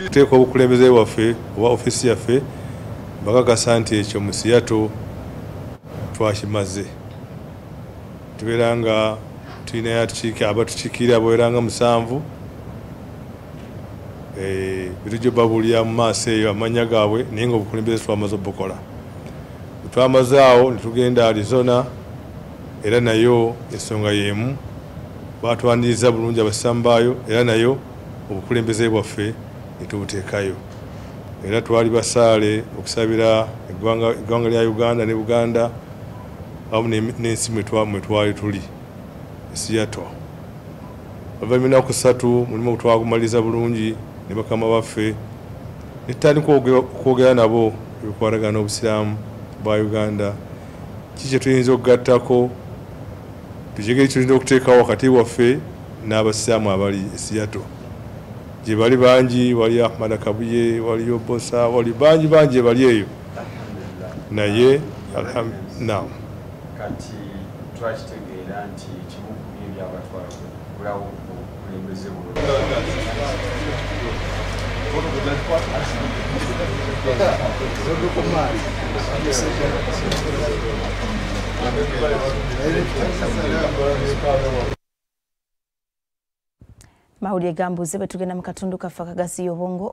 Tuteeka obukulembeze waffe oba ofisi yaffe bakakasa nti ekyo mu Seattle twakimaze. Tubeera nga tulina abatukiikirira baweranga 7 bitujja babulira mu maaso eyo amanya gaabwe naye nga obukulembeze twamaze obukola. Twamaze awo ne tugenda Arizona era nayo ensonga y'emu batwaniriza bulungi abasambaayo era nayo obukulembeze bwaffe ne tubuteekayo. Era twali basaale okusabira eggwanga lya Uganda ne Buganda awamu n'ensi mwe twali tuli Seattle. Oluvannyuma lw'ennaku 3 mulimu twagumaliza bulungi ne bakama baffe ne tutandika okwogera nabo ebikwatagana n'obusiraamu bwa Uganda. Kiki tuyinza okugattako tukigere tulina okuteekawo wakati waffe n'abasiraamu abali e Seattle. Gye bali bangi, wali Ahmad Kabuye, waliyo Bosa, wali bangi bali eyo naye alhamdulillah. Kati twakitegeera nti kimu ku by'abatwala kulawo okulembeze Mawulire gambuze bwe tugenda mu katundu kaffe akagasiya obwongo